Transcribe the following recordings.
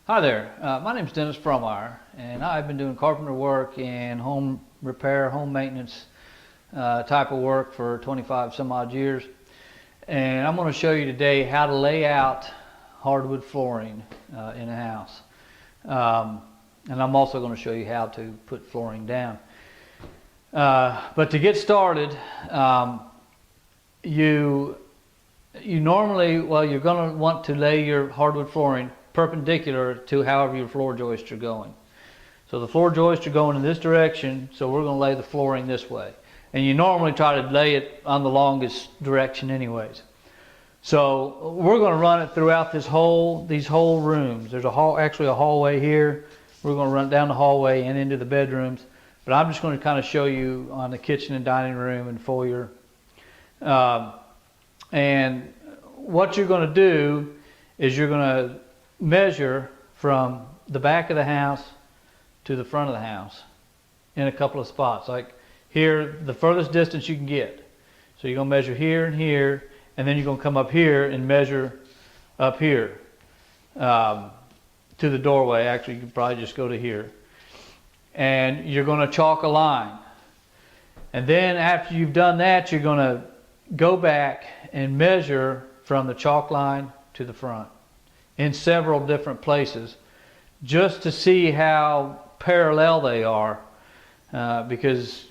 Hi there, my name is Dennis Frommeyer, and I've been doing carpenter work and home repair, home maintenance type of work for 25 some odd years. And I'm going to show you today how to lay out hardwood flooring in a house. And I'm also going to show you how to put flooring down. But to get started, you normally, well, you're going to want to lay your hardwood flooring perpendicular to however your floor joists are going. So the floor joists are going in this direction, so we're going to lay the flooring this way. And you normally try to lay it on the longest direction anyways. So we're going to run it throughout these whole rooms. There's actually a hallway here. We're going to run down the hallway and into the bedrooms. But I'm just going to kind of show you on the kitchen and dining room and foyer. And what you're going to do is you're going to measure from the back of the house to the front of the house in a couple of spots. Like here, the furthest distance you can get. So you're going to measure here and here, and then you're going to come up here and measure up here to the doorway. Actually, you can probably just go to here. And you're going to chalk a line. And then after you've done that, you're going to go back and measure from the chalk line to the front in several different places, just to see how parallel they are, because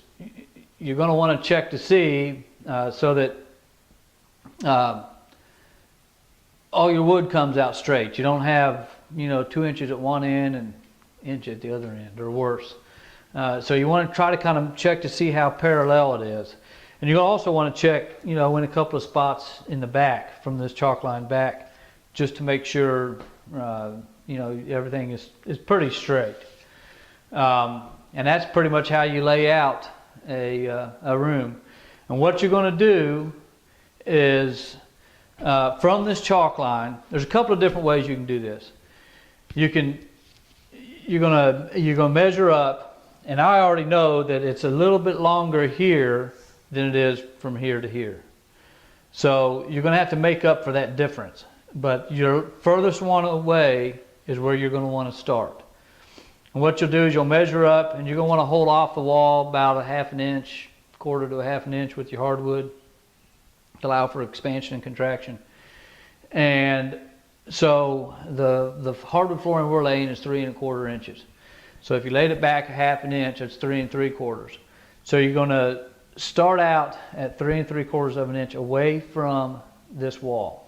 you're going to want to check to see so that all your wood comes out straight. You don't have 2 inches at one end and inch at the other end, or worse. So you want to try to kind of check to see how parallel it is. And you also want to check in a couple of spots in the back from this chalk line back, just to make sure everything is pretty straight. And that's pretty much how you lay out a room. And what you're going to do is from this chalk line, there's a couple of different ways you can do this. You're gonna measure up, and I already know that it's a little bit longer here than it is from here to here. So you're going to have to make up for that difference. But your furthest one away is where you're going to want to start. And what you'll do is you'll measure up, and you're going to want to hold off the wall about a half an inch, quarter to a half an inch with your hardwood to allow for expansion and contraction. And so the hardwood flooring we're laying is 3 1/4 inches. So if you laid it back a half an inch, it's 3 3/4. So you're going to start out at 3 3/4 of an inch away from this wall.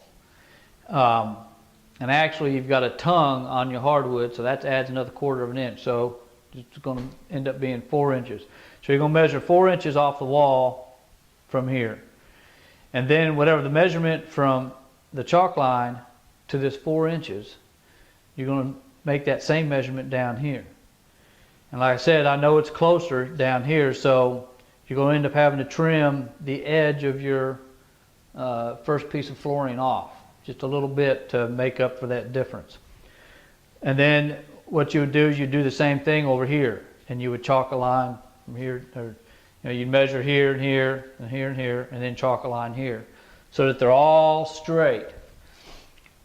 And actually you've got a tongue on your hardwood, so that adds another 1/4 of an inch. So it's going to end up being 4 inches. So you're going to measure 4 inches off the wall from here. And then whatever the measurement from the chalk line to this 4 inches, you're going to make that same measurement down here. And like I said, I know it's closer down here, so you're going to end up having to trim the edge of your first piece of flooring off, just a little bit to make up for that difference. And then what you would do is you do the same thing over here, and you would chalk a line from here, or you'd measure here and here and here and here, and then chalk a line here, so that they're all straight.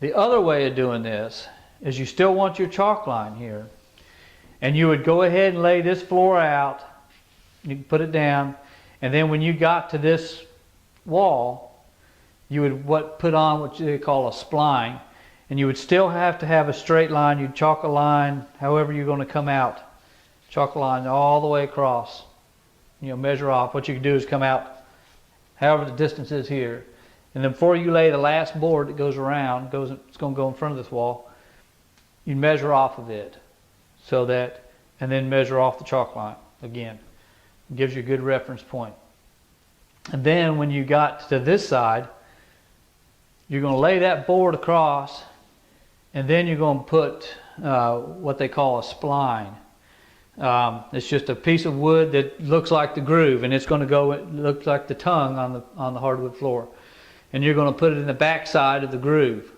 The other way of doing this is you still want your chalk line here, and you would go ahead and lay this floor out. You can put it down, and then when you got to this wall, you would put on what they call a spline, and you would still have to have a straight line. You'd chalk a line however you're going to come out. Chalk a line all the way across. Measure off. What you can do is come out however the distance is here. And then before you lay the last board that goes around, it's going to go in front of this wall, you measure off of it. And then measure off the chalk line again. It gives you a good reference point. And then when you got to this side, you're going to lay that board across, and then you're going to put what they call a spline. It's just a piece of wood that looks like the groove, and it's going to it looks like the tongue on the hardwood floor. And you're going to put it in the back side of the groove.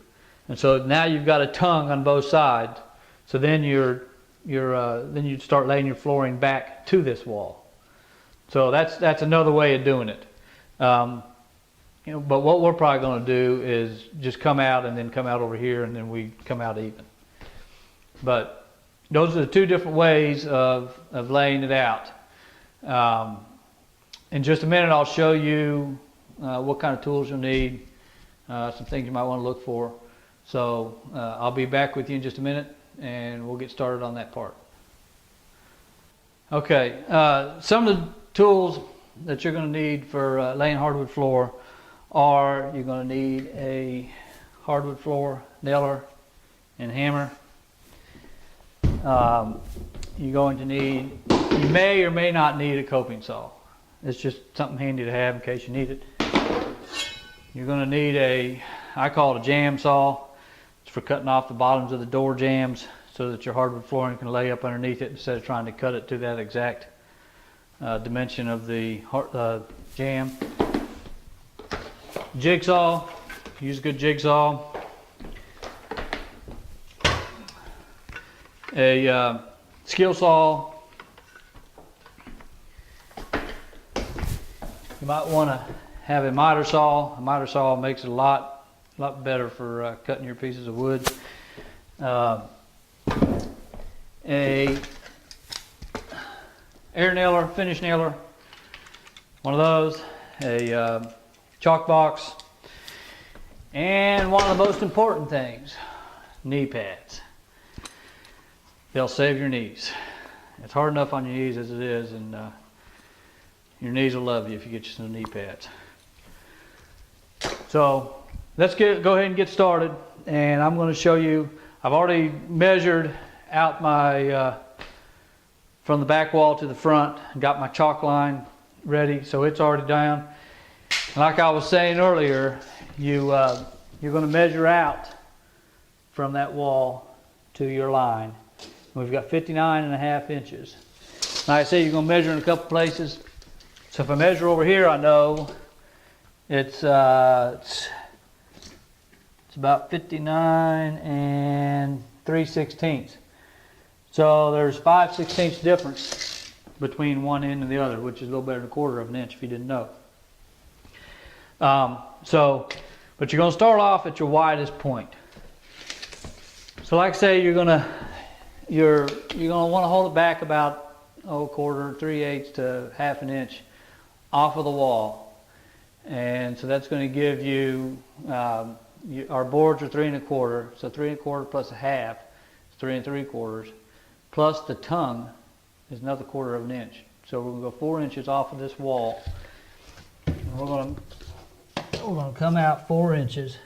And so now you've got a tongue on both sides. So then then you start laying your flooring back to this wall. So that's another way of doing it. But what we're probably going to do is just come out and then come out over here, and then we come out even. But those are the two different ways of laying it out. In just a minute, I'll show you what kind of tools you'll need, some things you might want to look for. So I'll be back with you in just a minute, and we'll get started on that part. Okay, some of the tools that you're going to need for laying hardwood floor are, you're going to need a hardwood floor nailer and hammer. You're going to need, you may or may not need a coping saw. It's just something handy to have in case you need it. You're going to need a, I call it a jam saw. It's for cutting off the bottoms of the door jambs so that your hardwood flooring can lay up underneath it instead of trying to cut it to that exact dimension of the jam. Jigsaw, use a good jigsaw. A skill saw. You might want to have a miter saw. A miter saw makes it a lot better for cutting your pieces of wood. A air nailer, finish nailer, one of those. A chalk box, and one of the most important things, knee pads. They'll save your knees. It's hard enough on your knees as it is, and your knees will love you if you get you some knee pads. So let's go ahead and get started, and I'm going to show you. I've already measured out my from the back wall to the front, got my chalk line ready, so it's already down. And like I was saying earlier, you're going to measure out from that wall to your line. We've got 59.5 inches. Like I say, you're going to measure in a couple places. So if I measure over here, I know it's about 59 and 3/16. So there's 5/16 difference between one end and the other, which is a little better than 1/4 of an inch if you didn't know. But you're going to start off at your widest point. So like I say, you're going to want to hold it back about 1/4, 3/8 to 1/2 an inch off of the wall. And so that's going to give you, our boards are 3 1/4, so 3 1/4 plus 1/2 is 3 3/4, plus the tongue is another 1/4 of an inch. So we're going to go 4 inches off of this wall. And we're going to come out 4 inches,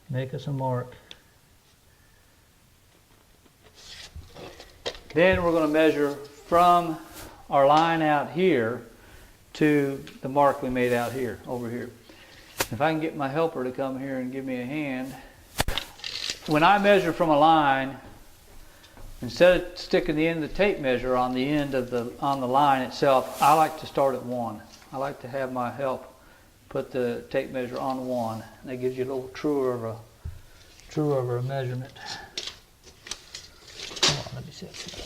make us a mark. Then we're going to measure from our line out here to the mark we made out here, over here. If I can get my helper to come here and give me a hand. When I measure from a line, instead of sticking the end of the tape measure on the end of the line itself, I like to start at 1. I like to have my help put the tape measure on 1. That gives you a little truer of a measurement. Hold on, let me set this up.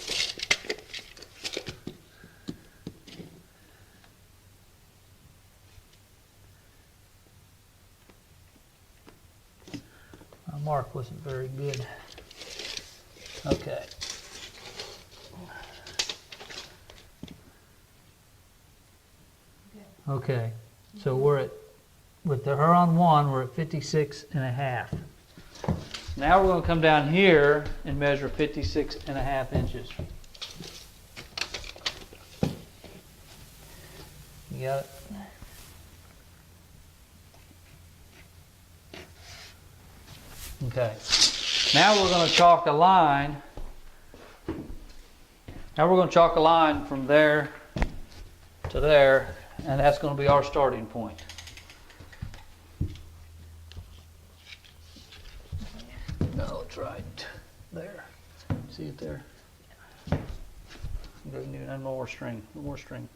My mark wasn't very good. Okay. Okay, so with her on 1, we're at 56.5. Now we're going to come down here and measure 56.5 inches. You got it? Okay. Now we're going to chalk a line. Now we're going to chalk a line from there to there, and that's going to be our starting point. No, it's right there. See it there? We need one more string. One more string.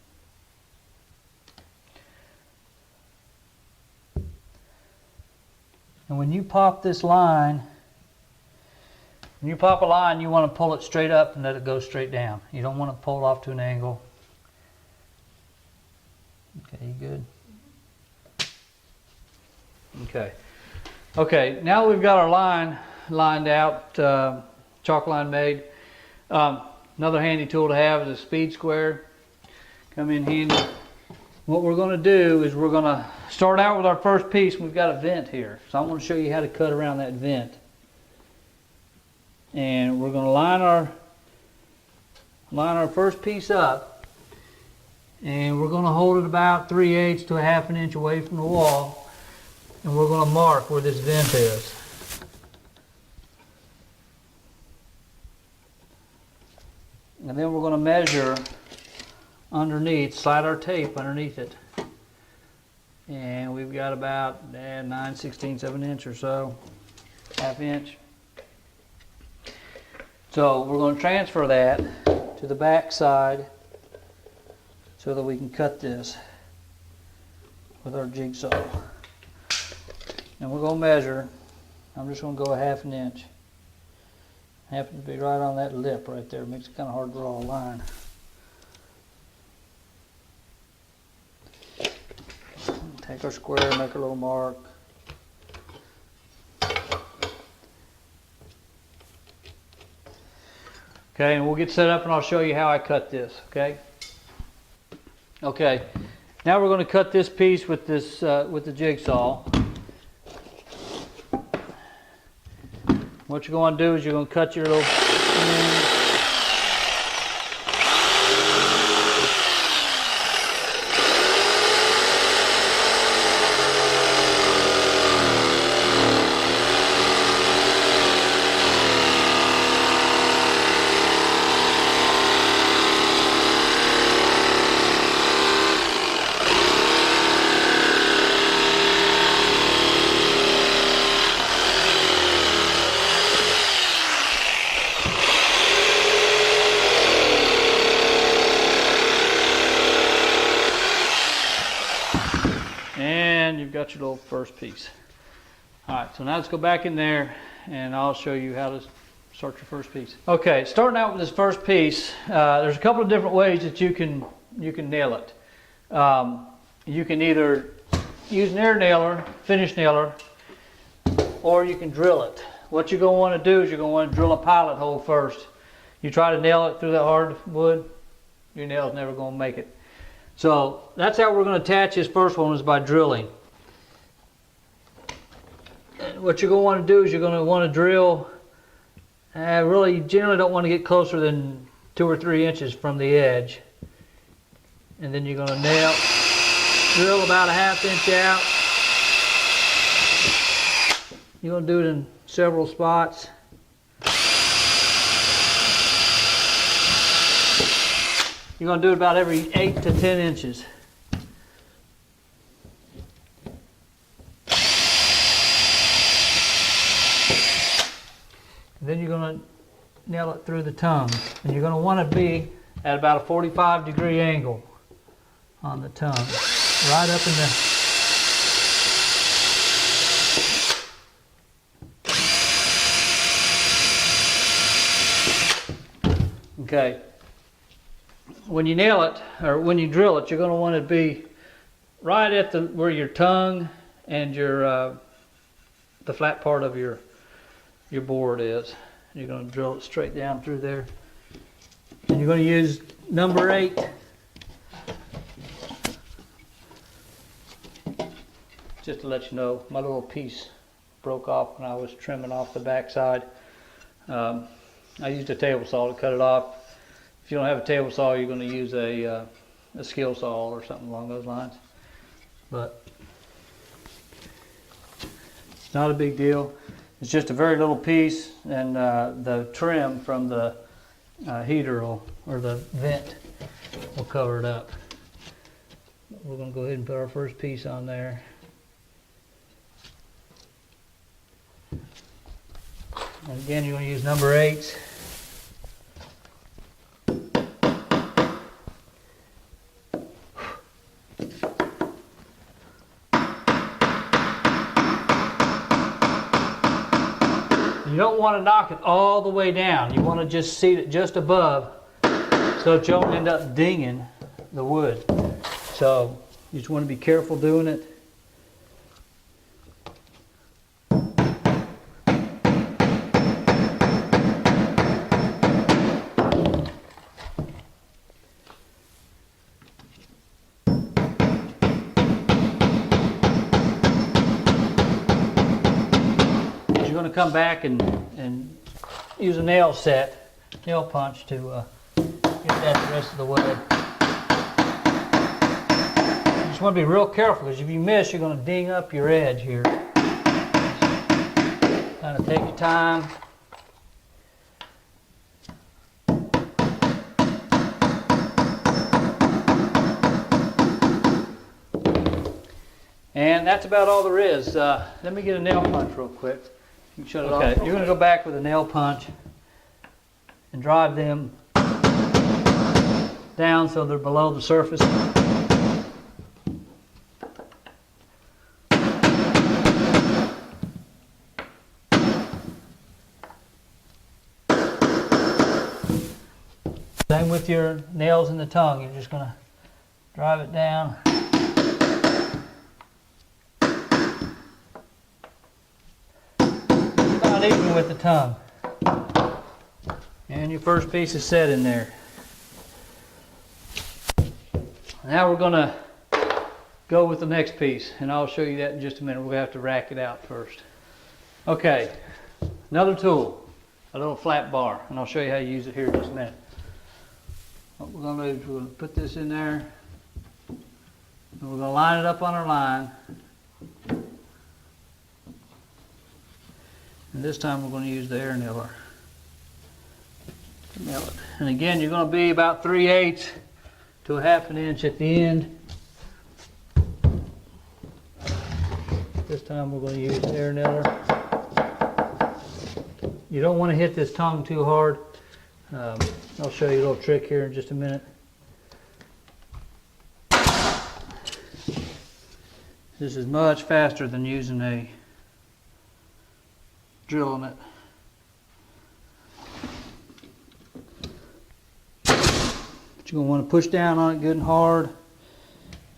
And when you pop this line, when you pop a line, you want to pull it straight up and let it go straight down. You don't want to pull it off to an angle. Okay, you good? Okay. Okay, now we've got our line lined out, chalk line made. Another handy tool to have is a speed square. Come in handy. What we're going to do is we're going to start out with our first piece. We've got a vent here, so I'm going to show you how to cut around that vent. And we're going to line our first piece up, and we're going to hold it about 3/8 to a ½ inch away from the wall, and we're going to mark where this vent is. And then we're going to measure underneath, slide our tape underneath it. And we've got about 9/16 of an inch or so, ½ inch. So we're going to transfer that to the back side so that we can cut this with our jigsaw. And we're going to measure. I'm just going to go a ½ inch. Happens to be right on that lip right there. It makes it kind of hard to draw a line. Take our square, make a little mark. Okay, and we'll get set up and I'll show you how I cut this, okay? Okay, now we're going to cut this piece with this with the jigsaw. What you're going to do is you're going to cut your little end. And you've got your little first piece. Alright, so now let's go back in there and I'll show you how to start your first piece. Okay, starting out with this first piece, there's a couple of different ways that you can nail it. You can either use an air nailer, finish nailer, or you can drill it. What you're going to want to do is you're going to want to drill a pilot hole first. You try to nail it through that hardwood, your nail's never going to make it. So that's how we're going to attach this first one, is by drilling. And what you're going to want to do is you're going to want to drill, really you generally don't want to get closer than 2 or 3 inches from the edge. And then you're going to drill about a ½ inch out. You're going to do it in several spots. You're going to do it about every 8 to 10 inches. And then you're going to nail it through the tongue. And you're going to want to be at about a 45-degree angle on the tongue. Right up in the... Okay. When you nail it, or when you drill it, you're going to want to be right at where your tongue and your the flat part of your board is. You're going to drill it straight down through there, and you're going to use number 8. Just to let you know, my little piece broke off when I was trimming off the back side. I used a table saw to cut it off. If you don't have a table saw, you're going to use a skill saw or something along those lines. But it's not a big deal. It's just a very little piece, and the trim from the heater or the vent will cover it up. We're going to go ahead and put our first piece on there. And again, you're going to use number 8. You don't want to knock it all the way down. You want to just seat it just above so that you don't end up dinging the wood. So you just want to be careful doing it. going to come back and use a nail punch to get that the rest of the way. You just want to be real careful, because if you miss, you're going to ding up your edge here. Kind of take your time. And that's about all there is. Let me get a nail punch real quick. You can shut it off. Okay, you're going to go back with a nail punch and drive them down so they're below the surface. Same with your nails in the tongue. You're just going to drive it down. About even with the tongue. And your first piece is set in there. Now we're going to go with the next piece, and I'll show you that in just a minute. We're going to have to rack it out first. Okay, another tool, a little flat bar, and I'll show you how you use it here in just a minute. What we're going to do is we're going to put this in there, and we're going to line it up on our line. And this time we're going to use the air nailer to nail it. And again, you're going to be about 3/8 to a 1/2 inch at the end. This time we're going to use the air nailer. You don't want to hit this tongue too hard. I'll show you a little trick here in just a minute. This is much faster than using a drill on it. But you're going to want to push down on it good and hard.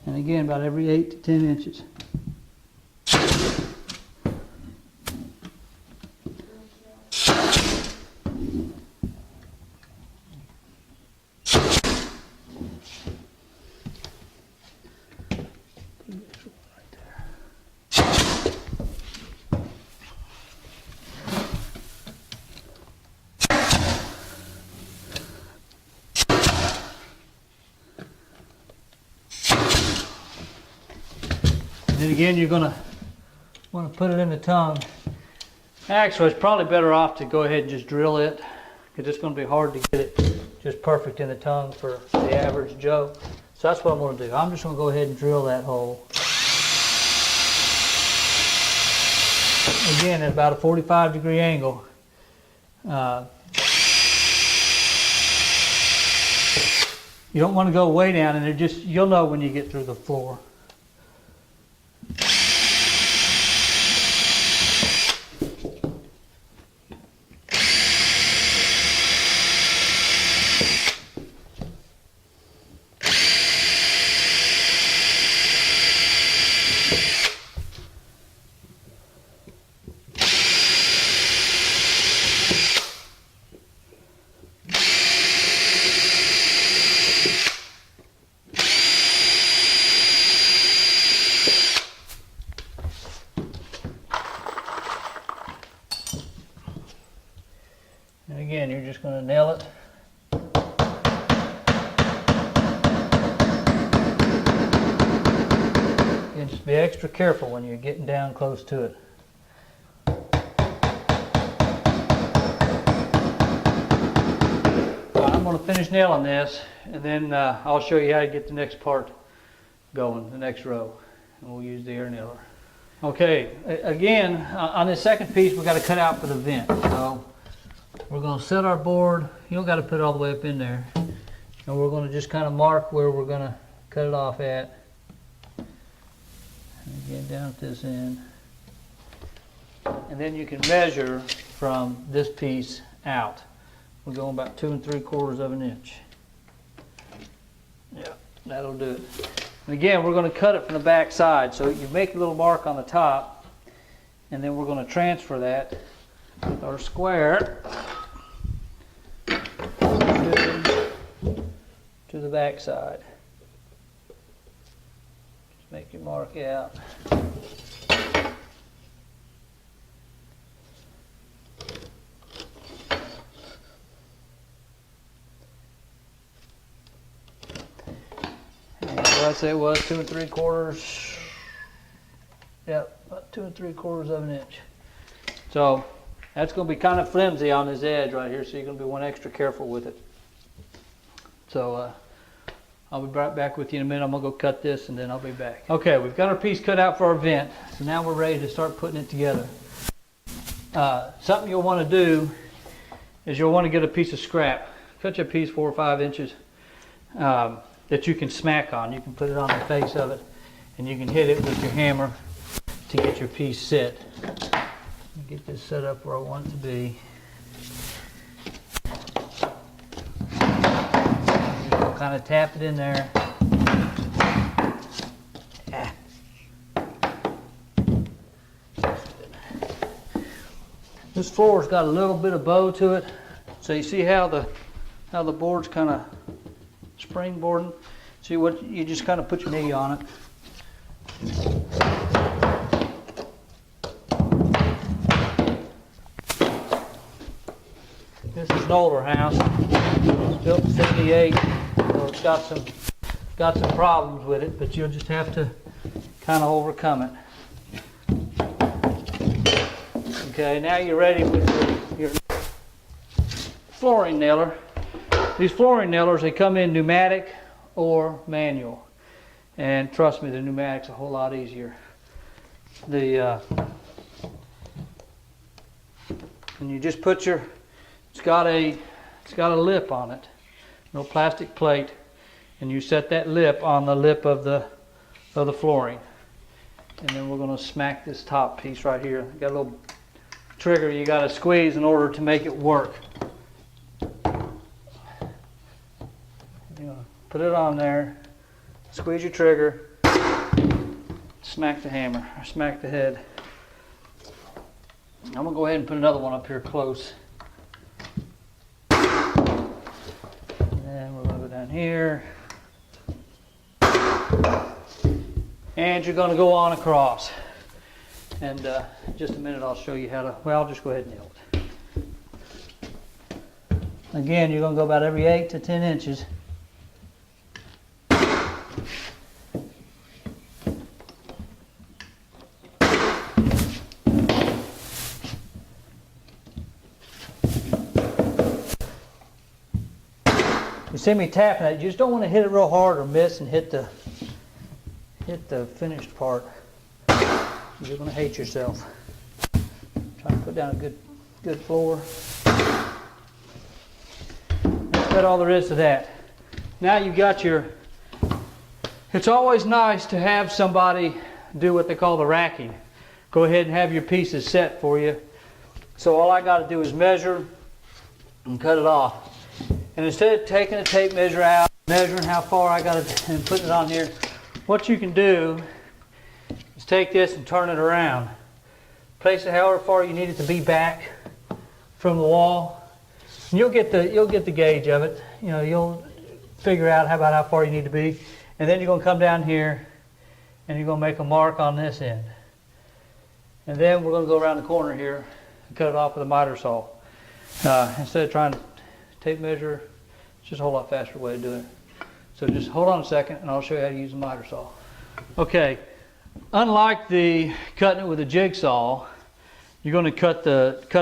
And again, about every 8 to 10 inches. And then again, you're going to want to put it in the tongue. Actually, it's probably better off to go ahead and just drill it, because it's going to be hard to get it just perfect in the tongue for the average Joe. So that's what I'm going to do. I'm just going to go ahead and drill that hole. Again, at about a 45-degree angle. You don't want to go way down, and you'll know when you get through the floor. And again, you're just going to nail it. And just be extra careful when you're getting down close to it. I'm going to finish nailing this, and then I'll show you how to get the next part going, the next row. And we'll use the air nailer. Okay, again, on this second piece, we've got to cut out for the vent. So we're going to set our board. You don't got to put it all the way up in there. And we're going to just kind of mark where we're going to cut it off at. And again, down at this end. And then you can measure from this piece out. We're going about 2 3/4 of an inch. Yeah, that'll do it. And again, we're going to cut it from the back side. So you make a little mark on the top, and then we're going to transfer that with our square to the back side. Just make your mark out. I say it was? 2 3/4. Yep, about 2 3/4 of an inch. So that's going to be kind of flimsy on this edge right here, so you're going to be one extra careful with it. So I'll be right back with you in a minute. I'm going to go cut this and then I'll be back. Okay, we've got our piece cut out for our vent. So now we're ready to start putting it together. Something you'll want to do is you'll want to get a piece of scrap. Cut your piece 4 or 5 inches that you can smack on. You can put it on the face of it and you can hit it with your hammer to get your piece set. Get this set up where I want it to be. Kind of tap it in there. Yeah. This floor's got a little bit of bow to it, so you see how the board's kind of springboarding. See what you just kind of put your knee on it. This is an older house. It's built in '58. So it's got some problems with it, but you'll just have to kind of overcome it. Okay, now you're ready with your flooring nailer. These flooring nailers, they come in pneumatic or manual, and trust me, the pneumatic's a whole lot easier. And you just put your, it's got a lip on it. No plastic plate, and you set that lip on the lip of the flooring, and then we're going to smack this top piece right here. Got a little trigger you got to squeeze in order to make it work. Put it on there, squeeze your trigger, smack the hammer, or smack the head. I'm going to go ahead and put another one up here close. And we're going to go down here. And you're going to go on across. And in just a minute I'll show you how to, well, I'll just go ahead and nail it. Again, you're going to go about every 8 to 10 inches. You see me tapping it, you just don't want to hit it real hard or miss and hit the finished part. You're going to hate yourself. Try to put down a good floor. That's about all there is to that. Now you've got your, it's always nice to have somebody do what they call the racking. Go ahead and have your pieces set for you. So all I got to do is measure and cut it off. And instead of taking a tape measure out, measuring how far I got it and putting it on here, what you can do is take this and turn it around. Place it however far you need it to be back from the wall. And you'll get the gauge of it. You know, you'll figure out how far you need to be. And then you're going to come down here and you're going to make a mark on this end. And then we're going to go around the corner here and cut it off with a miter saw. Instead of trying to tape measure, it's just a whole lot faster way to do it. So just hold on a second and I'll show you how to use a miter saw. Okay, unlike the cutting it with a jigsaw, you're going to cut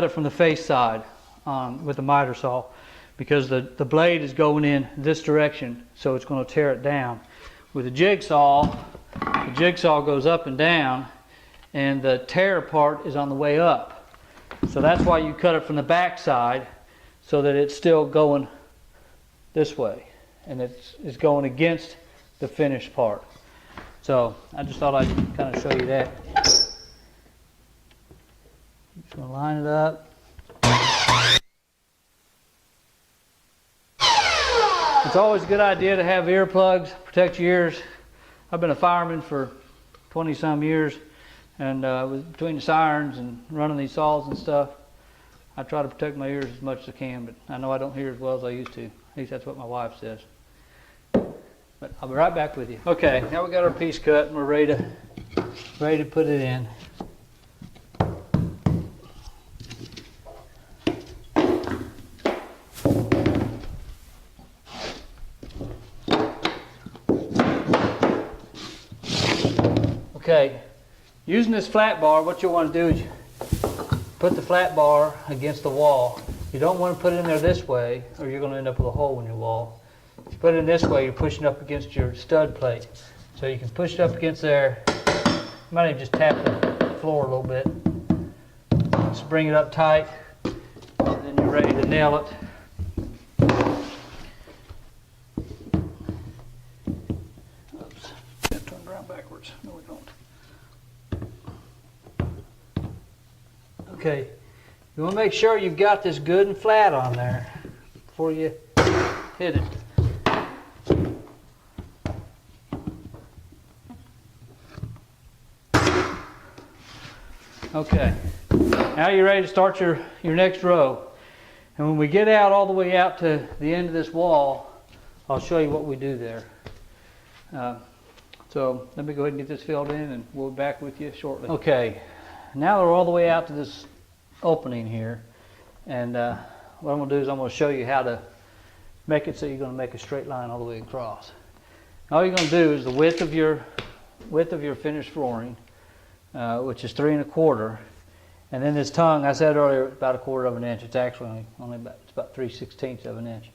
it from the face side with a miter saw, because the blade is going in this direction, so it's going to tear it down. With a jigsaw, the jigsaw goes up and down, and the tear part is on the way up. So that's why you cut it from the back side, so that it's still going this way, and it's going against the finished part. So I just thought I'd kind of show you that. Just going to line it up. It's always a good idea to have earplugs, protect your ears. I've been a fireman for 20 some years, and between the sirens and running these saws and stuff, I try to protect my ears as much as I can, but I know I don't hear as well as I used to. At least that's what my wife says. But I'll be right back with you. Okay, now we got our piece cut and we're ready to put it in. Okay, using this flat bar, what you want to do is put the flat bar against the wall. You don't want to put it in there this way, or you're going to end up with a hole in your wall. If you put it in this way, you're pushing up against your stud plate. So you can push it up against there. You might even just tap the floor a little bit. Just bring it up tight, and then you're ready to nail it. Oops, turned around backwards. No, we don't. Okay, you want to make sure you've got this good and flat on there before you hit it. Okay, now you're ready to start your next row. And when we get out all the way out to the end of this wall, I'll show you what we do there. So let me go ahead and get this filled in and we'll be back with you shortly. Okay, now we're all the way out to this opening here. And what I'm going to do is I'm going to show you how to make it so you're going to make a straight line all the way across. All you're going to do is the width of your finished flooring, which is 3 1/4, and then this tongue, I said earlier, about 1/4 of an inch. It's actually only about 3/16 of an inch.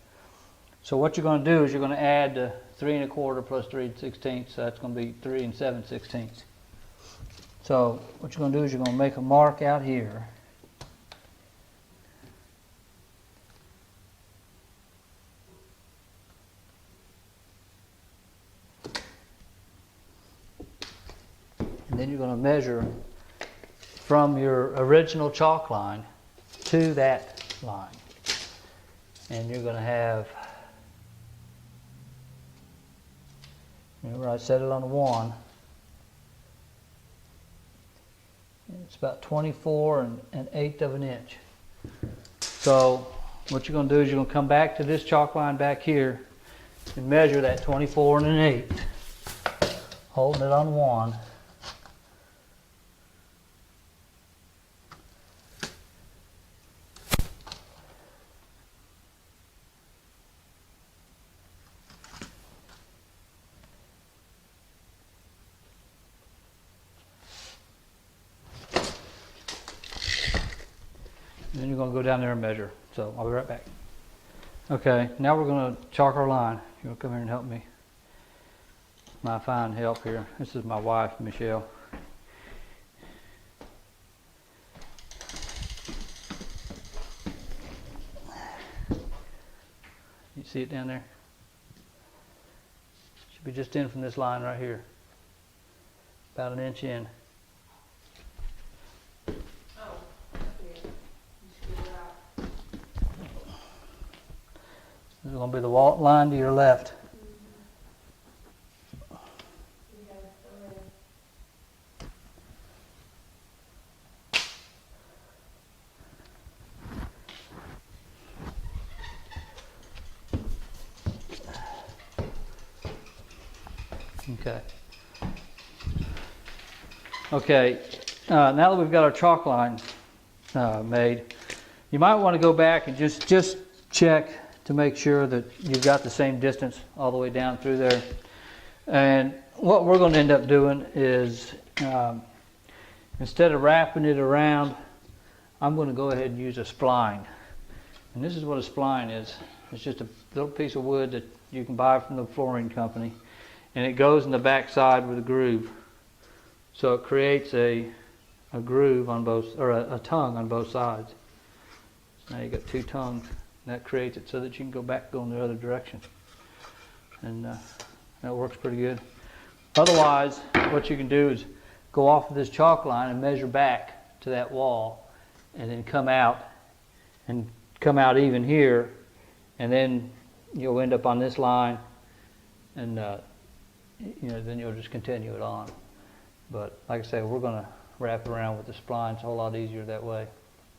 So what you're going to do is you're going to add 3 1/4 plus 3/16, so that's going to be 3 7/16. So what you're going to do is you're going to make a mark out here. And then you're going to measure from your original chalk line to that line. And you're going to have, remember I set it on 1. It's about 24 1/8 of an inch. So what you're going to do is you're going to come back to this chalk line back here and measure that 24 1/8, holding it on 1. And then you're going to go down there and measure. So I'll be right back. Okay, now we're going to chalk our line. You want to come here and help me? My fine help here. This is my wife, Michelle. You see it down there? Should be just in from this line right here. About 1 inch in. This is going to be the line to your left. Okay. Okay. Now that we've got our chalk line made, you might want to go back and just check to make sure that you've got the same distance all the way down through there. And what we're going to end up doing is, instead of wrapping it around, I'm going to go ahead and use a spline. And this is what a spline is. It's just a little piece of wood that you can buy from the flooring company. And it goes in the back side with a groove. So it creates a groove on both, or a tongue on both sides. So now you've got 2 tongues. And that creates it so that you can go in the other direction. And that works pretty good. Otherwise, what you can do is go off of this chalk line and measure back to that wall, and then come out even here, and then you'll end up on this line, and then you'll just continue it on. But like I say, we're going to wrap it around with the spline. It's a whole lot easier that way,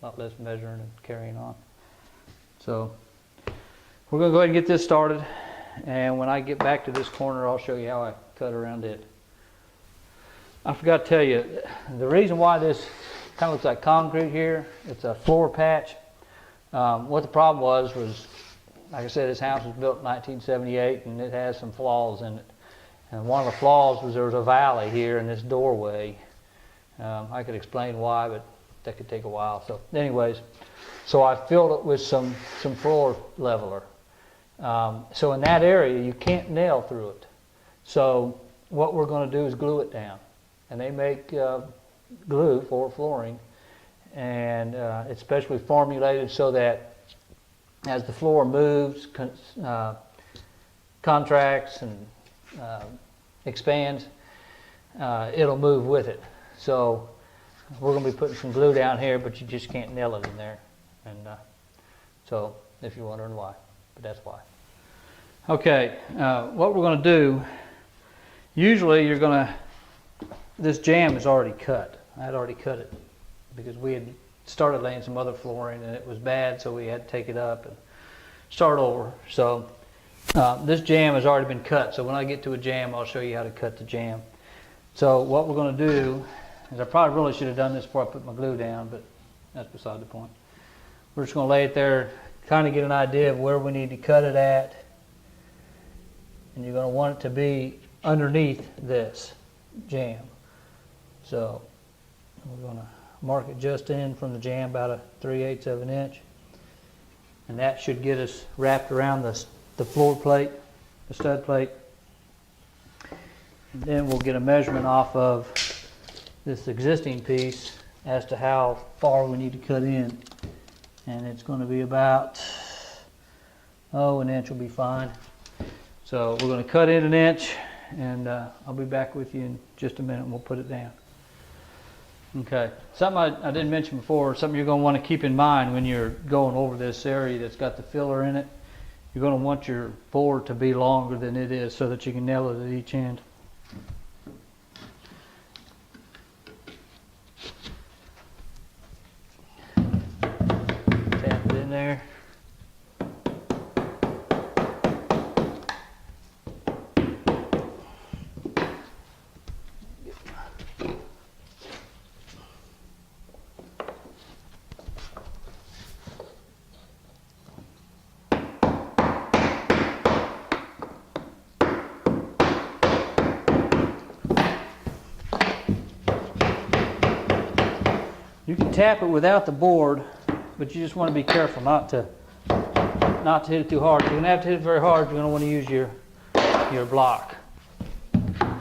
a lot less measuring and carrying on. So we're going to go ahead and get this started, and when I get back to this corner, I'll show you how I cut around it. I forgot to tell you, the reason why this kind of looks like concrete here, it's a floor patch. What the problem was, like I said, this house was built in 1978, and it has some flaws in it. And one of the flaws was there was a valley here in this doorway. I could explain why, but that could take a while. So anyways, so I filled it with some floor leveler. So in that area, you can't nail through it. So what we're going to do is glue it down. And they make glue for flooring, and it's specially formulated so that as the floor moves, contracts, and expands, it'll move with it. So we're going to be putting some glue down here, but you just can't nail it in there. And so if you're wondering why, but that's why. Okay, what we're going to do, usually you're going to, this jamb is already cut. I had already cut it because we had started laying some other flooring and it was bad, so we had to take it up and start over. So this jamb has already been cut, so when I get to a jamb, I'll show you how to cut the jamb. So what we're going to do is, I probably really should have done this before I put my glue down, but that's beside the point. We're just going to lay it there, kind of get an idea of where we need to cut it at, and you're going to want it to be underneath this jamb. So we're going to mark it just in from the jamb, about 3/8 of an inch, and that should get us wrapped around the floor plate, the stud plate. And then we'll get a measurement off of this existing piece as to how far we need to cut in, and it's going to be about, an inch will be fine. So we're going to cut in an inch, and I'll be back with you in just a minute and we'll put it down. Okay, something I didn't mention before, something you're going to want to keep in mind when you're going over this area that's got the filler in it. You're going to want your board to be longer than it is so that you can nail it at each end. Tap it in there. You can tap it without the board, but you just want to be careful not to hit it too hard. You're going to have to hit it very hard. You're going to want to use your block. And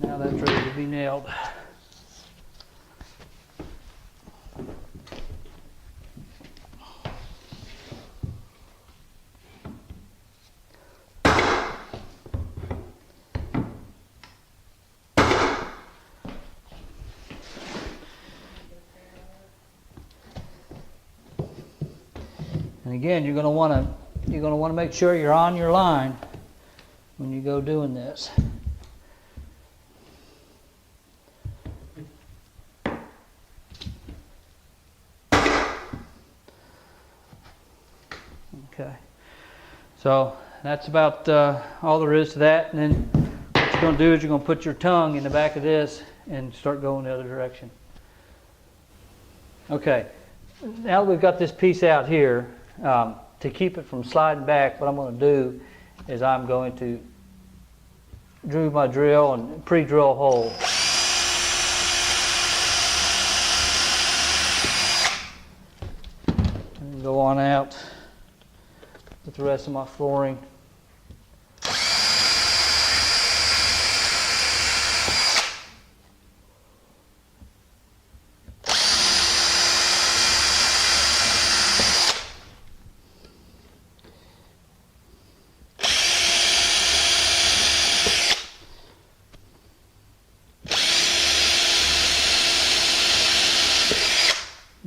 now that's ready to be nailed. And again, you're going to want to make sure you're on your line when you go doing this. Okay, so that's about all there is to that. And then what you're going to do is you're going to put your tongue in the back of this and start going the other direction. Okay, now that we've got this piece out here, to keep it from sliding back, what I'm going to do is I'm going to drew my drill and pre-drill a hole. And go on out with the rest of my flooring.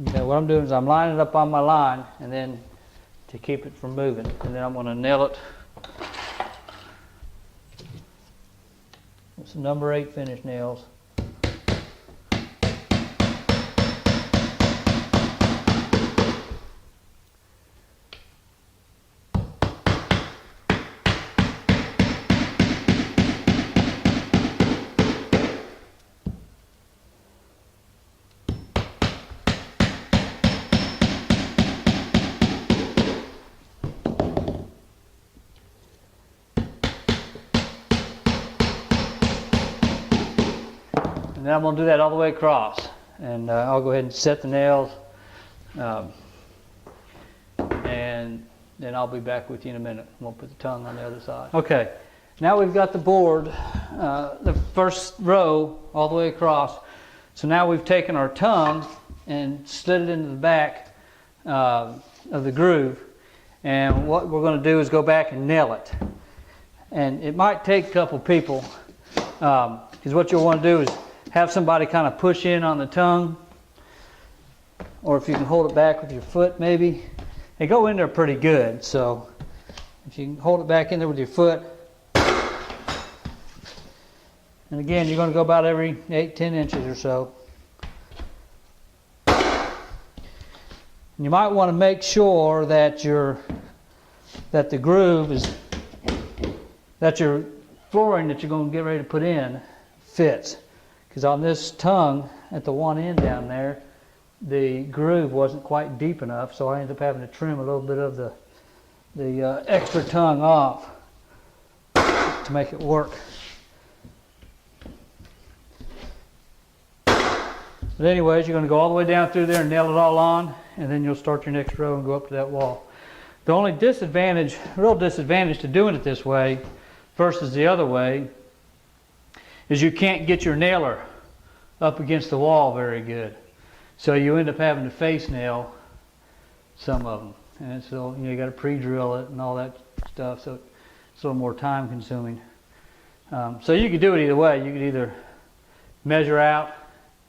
Okay, what I'm doing is I'm lining it up on my line, and then to keep it from moving, and then I'm going to nail it with some number 8 finish nails. And then I'm going to do that all the way across. And I'll go ahead and set the nails. And then I'll be back with you in a minute. We'll put the tongue on the other side. Okay, now we've got the board, the first row all the way across. So now we've taken our tongue and slid it into the back of the groove. And what we're going to do is go back and nail it. And it might take a couple people, because what you'll want to do is have somebody kind of push in on the tongue, or if you can hold it back with your foot maybe. They go in there pretty good, so if you can hold it back in there with your foot. And again, you're going to go about every 8-10 inches or so. You might want to make sure that the groove is, that your flooring that you're going to get ready to put in fits. Because on this tongue at the one end down there, the groove wasn't quite deep enough, so I ended up having to trim a little bit of the extra tongue off to make it work. But anyways, you're going to go all the way down through there and nail it all on, and then you'll start your next row and go up to that wall. The only disadvantage, real disadvantage to doing it this way versus the other way, is you can't get your nailer up against the wall very good. So you end up having to face nail some of them. And so you got to pre-drill it and all that stuff, so it's a little more time consuming. So you could do it either way. You could either measure out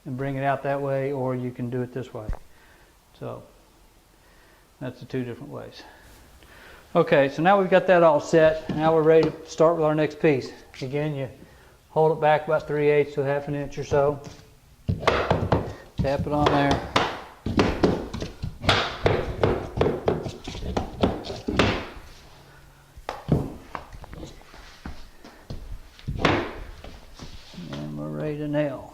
and bring it out that way, or you can do it this way. So that's the two different ways. Okay, so now we've got that all set. Now we're ready to start with our next piece. Again, you hold it back about 3/8 to 1/2 inch or so. Tap it on there. And we're ready to nail.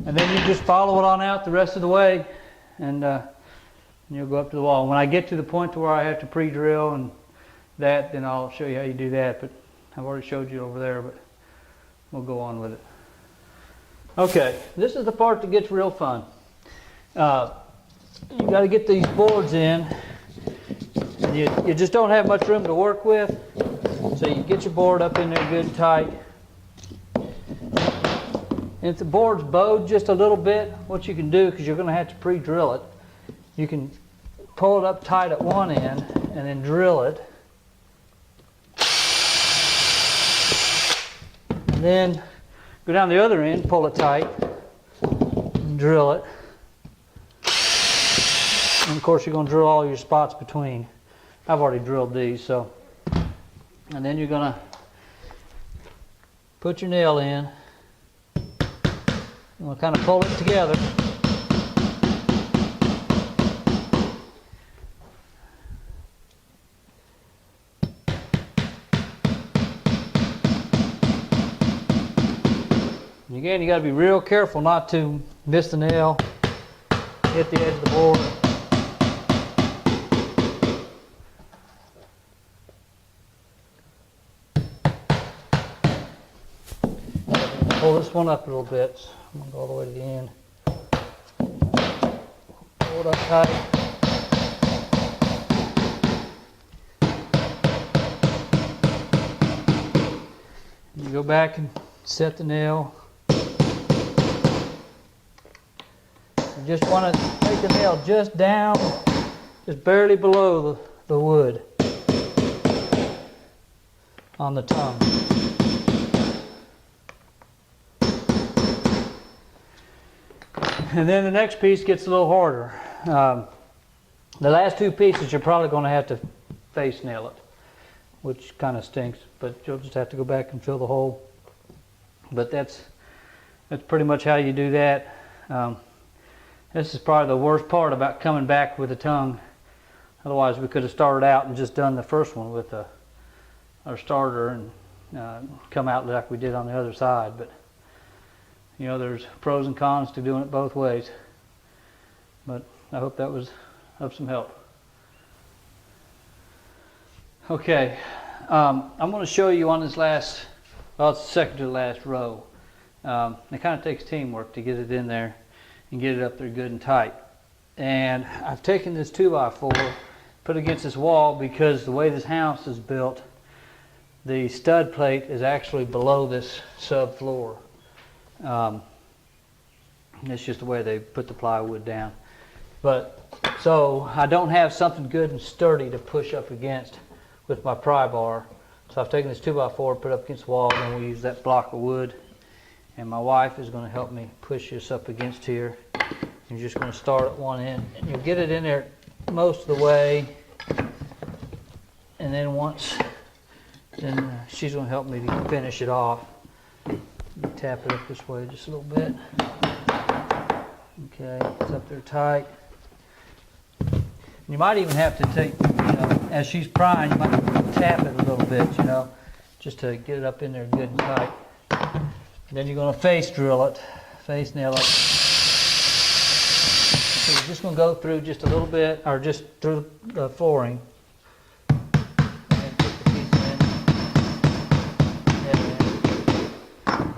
And then you just follow it on out the rest of the way, and you'll go up to the wall. When I get to the point to where I have to pre-drill and that, then I'll show you how you do that. But I've already showed you over there, but we'll go on with it. Okay, this is the part that gets real fun. You got to get these boards in. You just don't have much room to work with, so you get your board up in there good and tight. And if the board's bowed just a little bit, what you can do, because you're going to have to pre-drill it, you can pull it up tight at one end and then drill it. And then go down the other end, pull it tight, and drill it. And of course you're going to drill all your spots between. I've already drilled these, so. And then you're going to put your nail in. We'll kind of pull it together. And again, you got to be real careful not to miss the nail, hit the edge of the board. Pull this one up a little bit. So I'm going to go all the way to the end. Pull it up tight. You go back and set the nail. You just want to take the nail just down, just barely below the wood on the tongue. And then the next piece gets a little harder. The last two pieces you're probably going to have to face nail it, which kind of stinks, but you'll just have to go back and fill the hole. But that's pretty much how you do that. This is probably the worst part about coming back with the tongue. Otherwise we could have started out and just done the first one with a our starter and come out like we did on the other side. But you know, there's pros and cons to doing it both ways. But I hope that was of some help. Okay, I'm going to show you on this last, well, it's the second to the last row. It kind of takes teamwork to get it in there and get it up there good and tight. And I've taken this 2x4, put it against this wall, because the way this house is built, the stud plate is actually below this subfloor. It's just the way they put the plywood down. But so I don't have something good and sturdy to push up against with my pry bar. So I've taken this 2x4, put it up against the wall, and we use that block of wood. And my wife is going to help me push this up against here. You're just going to start at one end, and you'll get it in there most of the way. And then then she's going to help me to finish it off. Tap it up this way just a little bit. Okay, it's up there tight. You might even have to take, as she's prying, you might tap it a little bit, just to get it up in there good and tight. Then you're going to face drill it, face nail it. So you're just going to go through just a little bit, or just through the flooring. And put the piece in.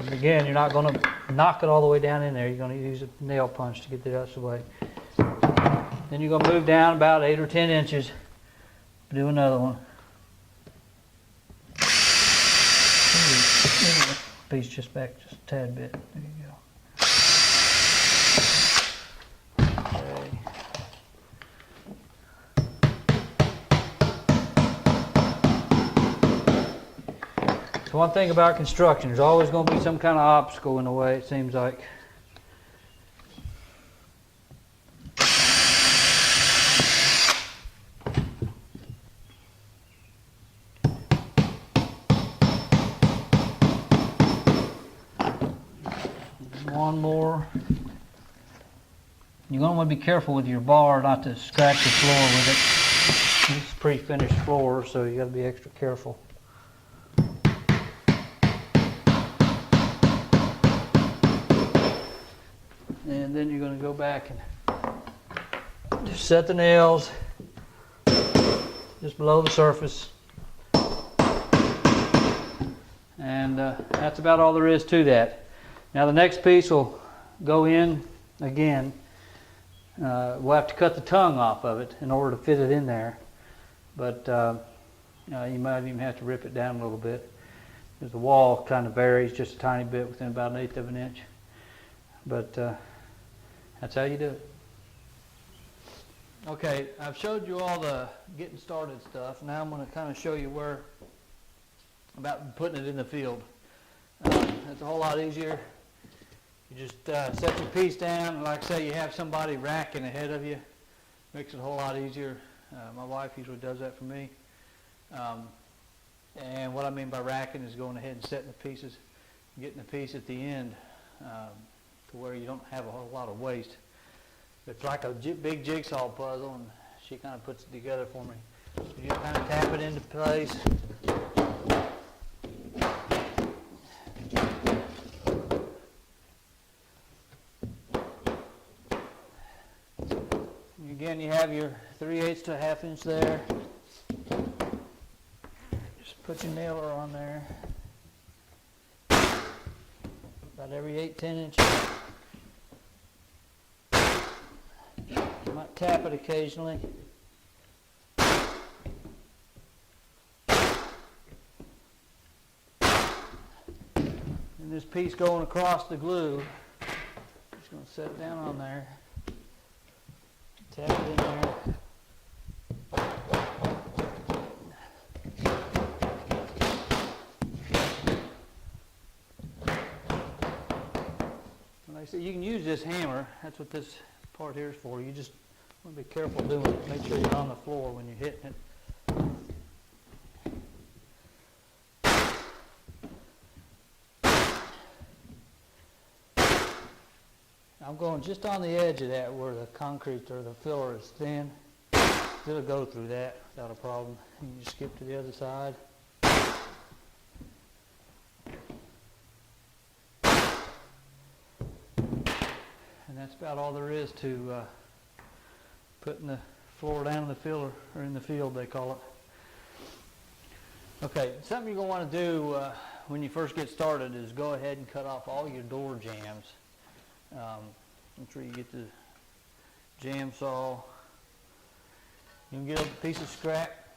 And again, you're not going to knock it all the way down in there. You're going to use a nail punch to get the rest of the way. Then you're going to move down about 8 or 10 inches. Do another one. Piece just back just a tad bit. There you go. Okay. So one thing about construction, there's always going to be some kind of obstacle in the way, it seems like. One more. You're going to want to be careful with your bar not to scratch the floor with it. This is pre-finished floor, so you got to be extra careful. And then you're going to go back and just set the nails just below the surface. And that's about all there is to that. Now the next piece will go in again. We'll have to cut the tongue off of it in order to fit it in there. But you might even have to rip it down a little bit, because the wall kind of varies just a tiny bit within about 1/8 of an inch. But that's how you do it. Okay, I've showed you all the getting started stuff. Now I'm going to kind of show you about putting it in the field. That's a whole lot easier. You just set your piece down, and like I say, you have somebody racking ahead of you. Makes it a whole lot easier. My wife usually does that for me. And what I mean by racking is going ahead and setting the pieces, getting the piece at the end to where you don't have a whole lot of waste. It's like a big jigsaw puzzle, and she kind of puts it together for me. You just kind of tap it into place. Again, you have your 3/8 to 1/2 inch there. Just put your nailer on there. About every 8-10 inches. You might tap it occasionally. And this piece going across the glue, just going to set it down on there. Tap it in there. Like I said, you can use this hammer. That's what this part here is for. You just want to be careful doing it. Make sure you're on the floor when you're hitting it. I'm going just on the edge of that where the concrete or the filler is thin. it'll go through that without a problem. You can just skip to the other side. And that's about all there is to putting the floor down in the field, or in the field they call it. Okay, something you're going to want to do when you first get started is go ahead and cut off all your door jambs. Make sure you get the jam saw. You can get a piece of scrap,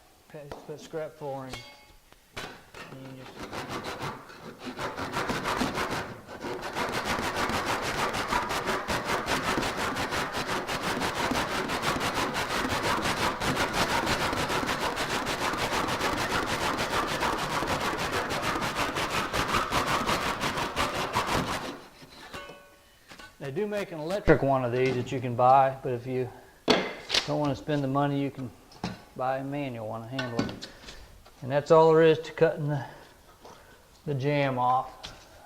put scrap flooring. And you just They do make an electric one of these that you can buy, but if you don't want to spend the money, you can buy a manual one to handle it. And that's all there is to cutting the jam off.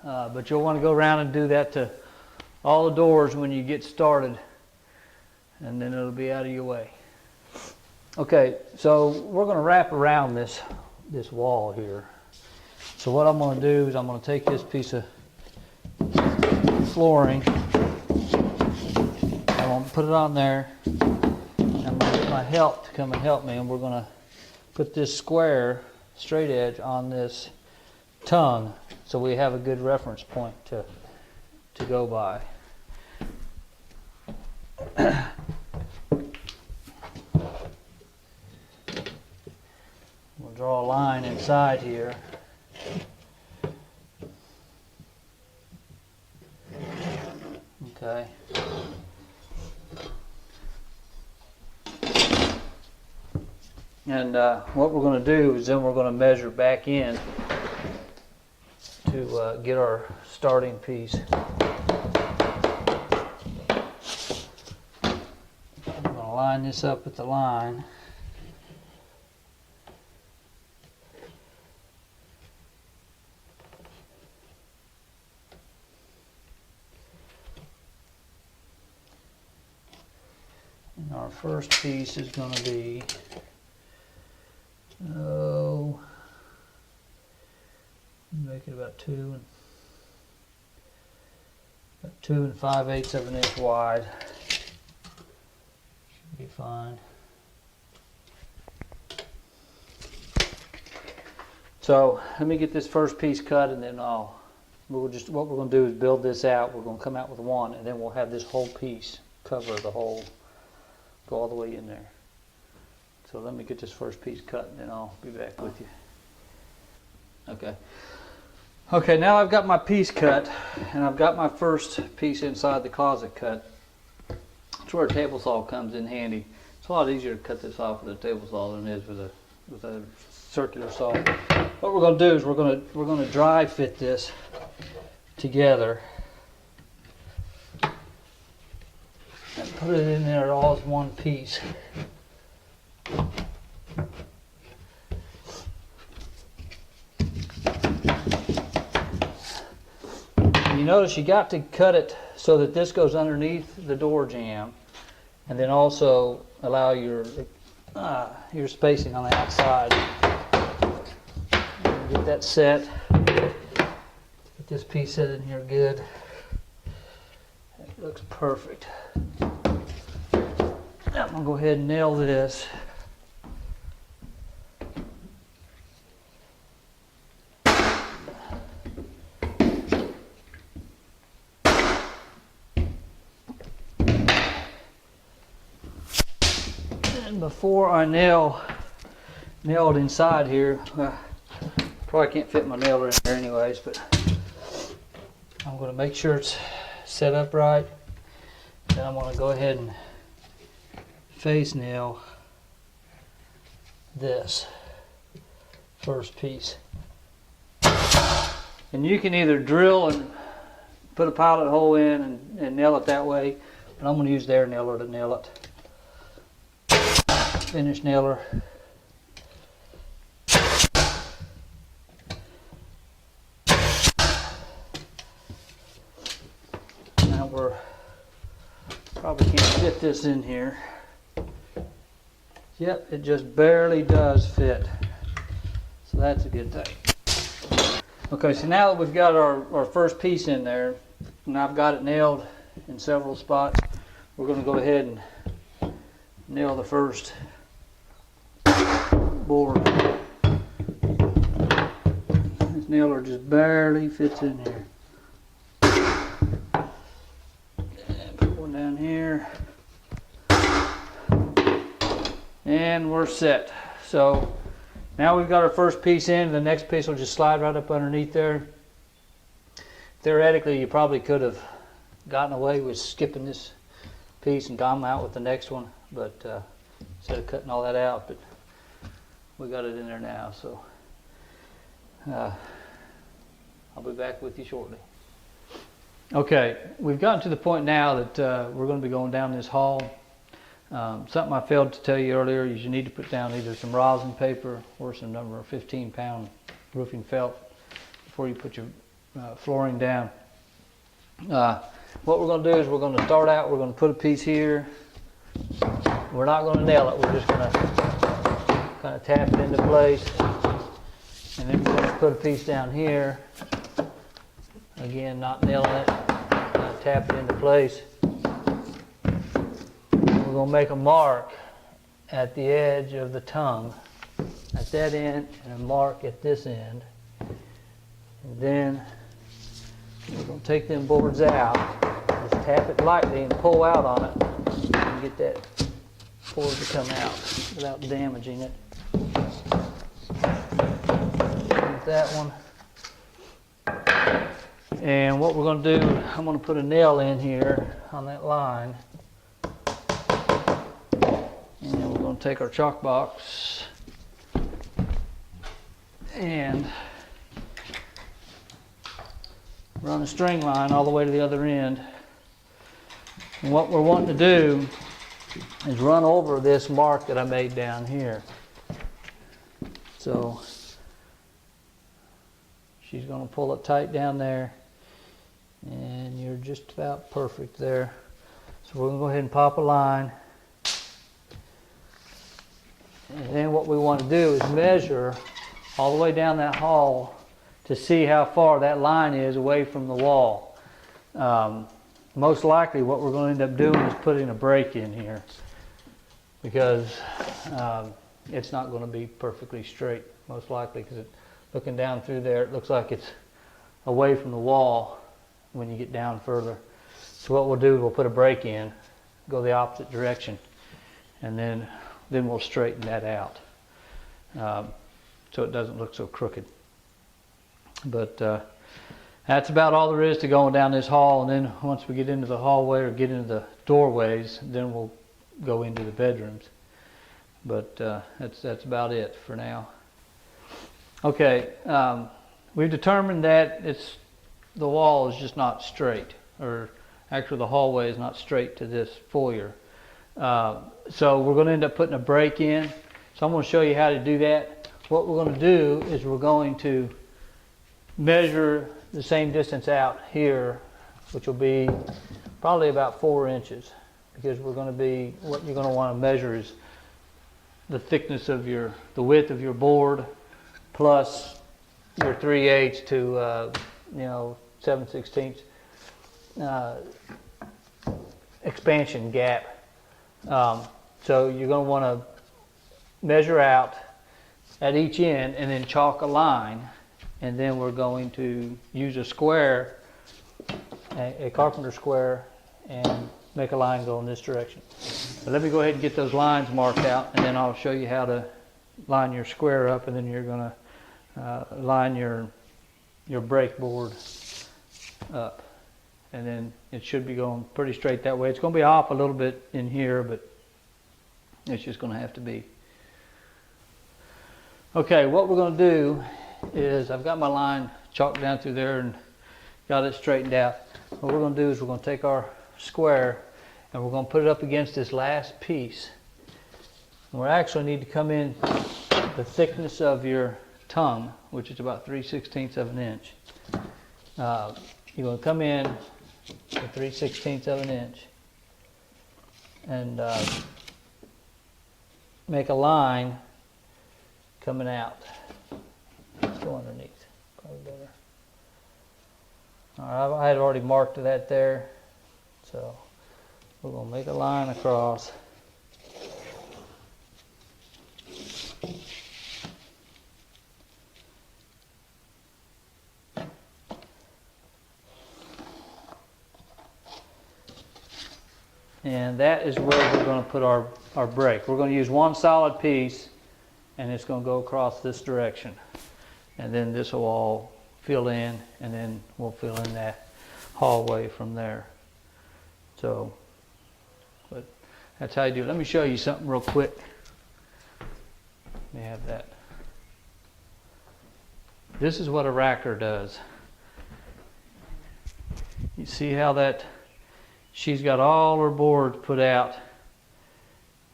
But you'll want to go around and do that to all the doors when you get started, and then it'll be out of your way. Okay, so we're going to wrap around this wall here. So what I'm going to do is I'm going to take this piece of flooring, I'm going to put it on there, and I'm going to get my help to come and help me, and we're going to put this square straight edge on this tongue so we have a good reference point to go by. We'll draw a line inside here. Okay. And what we're going to do is then we're going to measure back in to get our starting piece. I'm going to line this up at the line. And our first piece is going to be make it about 2 5/8 of an inch wide. Should be fine. So let me get this first piece cut, and then what we're going to do is build this out. We're going to come out with one, and then we'll have this whole piece cover the whole, go all the way in there. So let me get this first piece cut, and then I'll be back with you. Okay, now I've got my piece cut, and I've got my first piece inside the closet cut. That's where a table saw comes in handy. It's a lot easier to cut this off with a table saw than it is with a circular saw. What we're going to do is we're going to dry fit this together and put it in there all as one piece. You notice you got to cut it so that this goes underneath the door jamb, and then also allow your spacing on the outside. Get that set. Get this piece set in here good. It looks perfect. Now I'm going to go ahead and nail this. And before I nail it inside here, probably can't fit my nailer in there anyways, but I'm going to make sure it's set up right. Then I'm going to go ahead and face nail this first piece. And you can either drill and put a pilot hole in and nail it that way, but I'm going to use their nailer to nail it. Finish nailer. Now we're probably can't fit this in here, Yep, it just barely does fit. So that's a good thing. Okay, so now that we've got our first piece in there, and I've got it nailed in several spots, we're going to go ahead and nail the first board. This nailer just barely fits in here. And put one down here. And we're set. So now we've got our first piece in. The next piece will just slide right up underneath there. Theoretically, you probably could have gotten away with skipping this piece and gone out with the next one, but instead of cutting all that out, but we got it in there now. So I'll be back with you shortly. Okay, we've gotten to the point now that we're going to be going down this hall. Something I failed to tell you earlier is you need to put down either some rosin paper or some number 15-pound roofing felt before you put your flooring down. What we're going to do is we're going to start out, we're going to put a piece here. We're not going to nail it, we're just going to kind of tap it into place. And then we're going to put a piece down here. Again, not nailing it, kind of tap it into place. We're going to make a mark at the edge of the tongue at that end and a mark at this end. And then we're going to take them boards out, just tap it lightly and pull out on it and get that board to come out without damaging it. With that one. And what we're going to do, I'm going to put a nail in here on that line. And we're going to take our chalk box and run a string line all the way to the other end. And what we're wanting to do is run over this mark that I made down here. So she's going to pull it tight down there, and you're just about perfect there. So we're going to go ahead and pop a line. And then what we want to do is measure all the way down that hall to see how far that line is away from the wall. Most likely what we're going to end up doing is putting a break in here, because it's not going to be perfectly straight, most likely, because looking down through there, it looks like it's away from the wall when you get down further. So what we'll do is we'll put a break in, go the opposite direction, and then we'll straighten that out so it doesn't look so crooked. But that's about all there is to going down this hall. And then once we get into the hallway or get into the doorways, then we'll go into the bedrooms. But that's about it for now. Okay, we've determined that the wall is just not straight, or actually the hallway is not straight to this foyer. So we're going to end up putting a break in. So I'm going to show you how to do that. What we're going to do is we're going to measure the same distance out here, which will be probably about 4 inches, because we're going to be, what you're going to want to measure is the thickness of the width of your board plus your 3/8 to 7/16 expansion gap. So you're going to want to measure out at each end and then chalk a line, and then we're going to use a square, a carpenter square, and make a line go in this direction. So let me go ahead and get those lines marked out, and then I'll show you how to line your square up, and then you're going to line your break board up. And then it should be going pretty straight that way. It's going to be off a little bit in here, but it's just going to have to be. Okay, what we're going to do is, I've got my line chalked down through there and got it straightened out. What we're going to do is we're going to take our square and we're going to put it up against this last piece. And we actually need to come in the thickness of your tongue, which is about 3/16 of an inch. You're going to come in to 3/16 of an inch, and make a line coming out. Let's go underneath, probably better. All right, I had already marked that there, so we're going to make a line across. And that is where we're going to put our break. We're going to use one solid piece, and it's going to go across this direction. And then this will all fill in, and then we'll fill in that hallway from there. So, but that's how you do it. Let me show you something real quick. Let me have that. This is what a racker does. You see how that, she's got all her boards put out,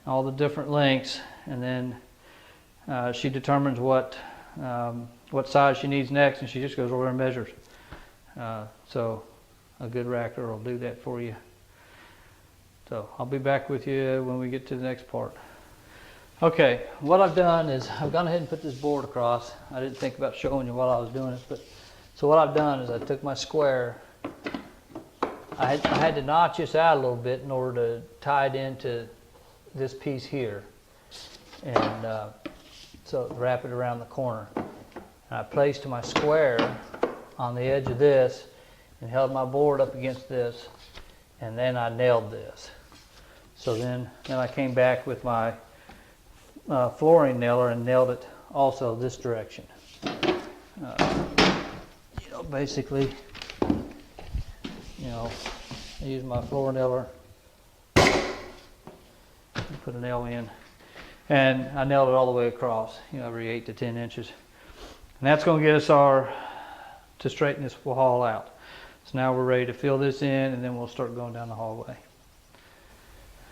all the different lengths, and then she determines what size she needs next, and she just goes over and measures. So a good racker will do that for you. So I'll be back with you when we get to the next part. Okay, what I've done is I've gone ahead and put this board across. I didn't think about showing you while I was doing it, but so what I've done is I took my square. I had to notch this out a little bit in order to tie it into this piece here, and so wrap it around the corner. And I placed my square on the edge of this and held my board up against this, and then I nailed this. So then I came back with my flooring nailer and nailed it also this direction. Basically, I use my floor nailer, put a nail in, and I nailed it all the way across, every 8 to 10 inches. And that's going to get us to straighten this wall out. So now we're ready to fill this in, and then we'll start going down the hallway.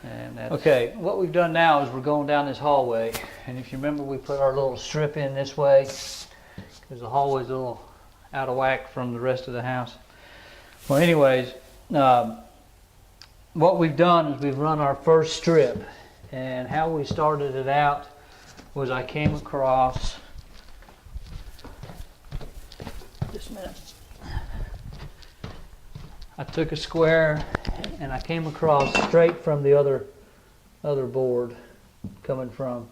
And okay, what we've done now is we're going down this hallway, and if you remember, we put our little strip in this way because the hallway's a little out of whack from the rest of the house. Well, anyways, what we've done is we've run our first strip, and how we started it out was I came across, just a minute, I took a square and I came across straight from the other board coming from,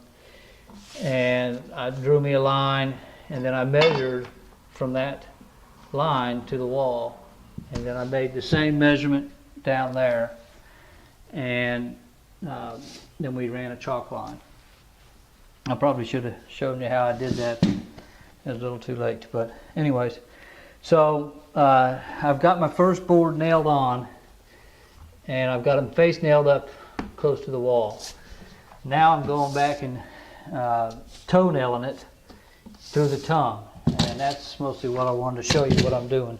and I drew me a line, and then I measured from that line to the wall, and then I made the same measurement down there, and then we ran a chalk line. I probably should have shown you how I did that. It was a little too late, but anyways, so I've got my first board nailed on, and I've got them face nailed up close to the wall. Now I'm going back and toe nailing it through the tongue, and that's mostly what I wanted to show you what I'm doing.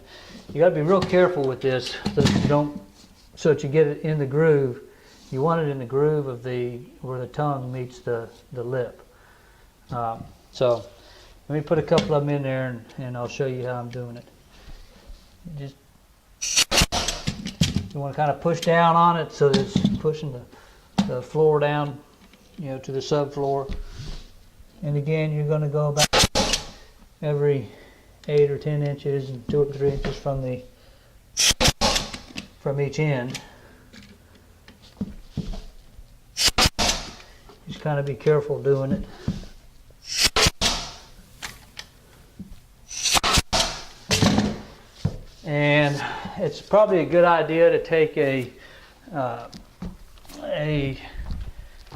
You got to be real careful with this so that you get it in the groove. You want it in the groove of where the tongue meets the lip. So let me put a couple of them in there, and I'll show you how I'm doing it. You want to kind of push down on it so that it's pushing the floor down, to the subfloor. And again, you're going to go about every 8 or 10 inches and 2 or 3 inches from each end. Just kind of be careful doing it. And it's probably a good idea to take a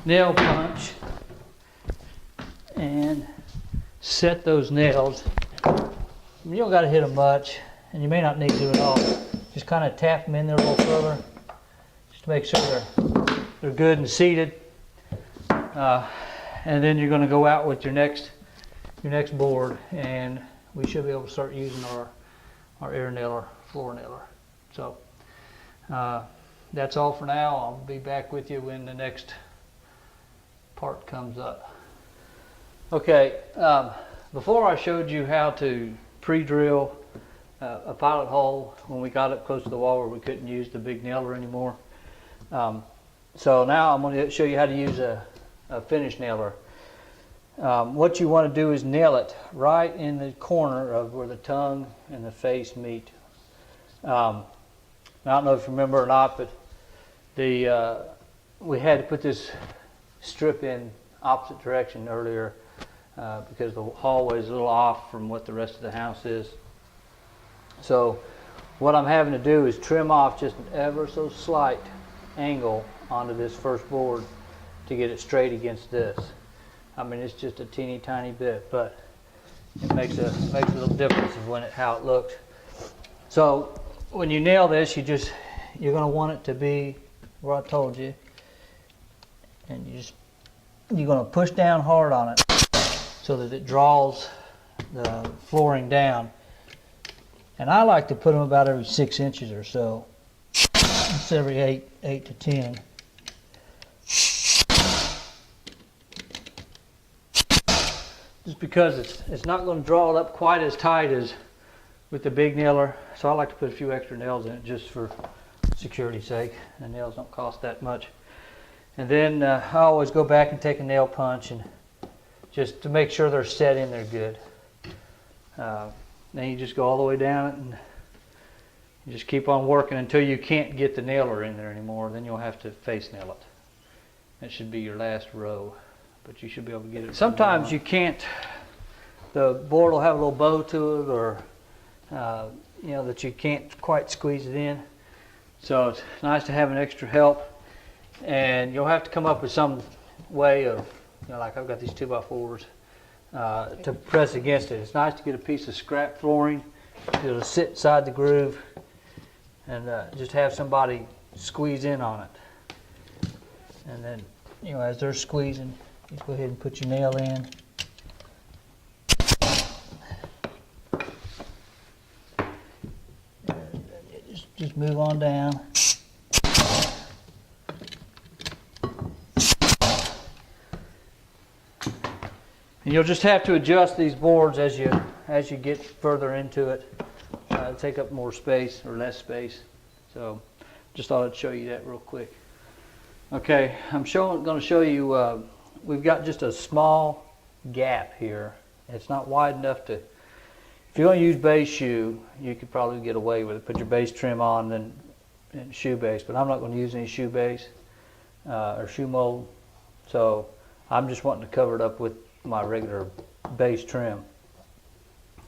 nail punch and set those nails. You don't got to hit them much, and you may not need to at all. Just kind of tap them in there a little further, just to make sure they're good and seated. And then you're going to go out with your next board, and we should be able to start using our air nailer, floor nailer. So that's all for now. I'll be back with you when the next part comes up. Okay, before I showed you how to pre-drill a pilot hole when we got up close to the wall where we couldn't use the big nailer anymore. So now I'm going to show you how to use a finish nailer. What you want to do is nail it right in the corner of where the tongue and the face meet. I don't know if you remember or not, but we had to put this strip in opposite direction earlier because the hallway is a little off from what the rest of the house is. So what I'm having to do is trim off just an ever so slight angle onto this first board to get it straight against this. I mean, it's just a teeny tiny bit, but it makes a little difference of how it looks. So when you nail this, you're going to want it to be where I told you, and you're going to push down hard on it so that it draws the flooring down. And I like to put them about every 6 inches or so. It's every 8 to 10. Just because it's not going to draw it up quite as tight as with the big nailer. So I like to put a few extra nails in it just for security's sake. The nails don't cost that much. And then I always go back and take a nail punch and just to make sure they're set in there good. Then you just go all the way down it and you just keep on working until you can't get the nailer in there anymore. Then you'll have to face nail it. That should be your last row, but you should be able to get it. Sometimes you can't, the board will have a little bow to it, or that you can't quite squeeze it in. So it's nice to have an extra help, and you'll have to come up with some way of, like I've got these 2x4s. To press against it. It's nice to get a piece of scrap flooring. It'll sit inside the groove and just have somebody squeeze in on it. And then, as they're squeezing, just go ahead and put your nail in. And just move on down. And you'll just have to adjust these boards as you get further into it. Take up more space or less space. So just thought I'd show you that real quick. Okay, I'm going to show you, we've got just a small gap here. It's not wide enough to, if you're going to use base shoe, you could probably get away with it. Put your base trim on and shoe base, but I'm not going to use any shoe base or shoe mold. So I'm just wanting to cover it up with my regular base trim.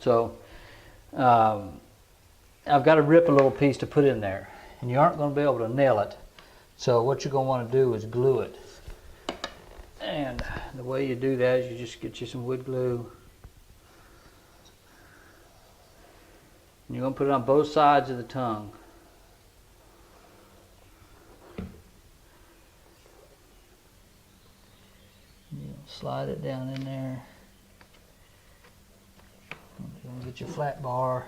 So I've got to rip a little piece to put in there, and you aren't going to be able to nail it. So what you're going to want to do is glue it. And the way you do that is you just get you some wood glue. And you're going to put it on both sides of the tongue. Slide it down in there. You're going to get your flat bar,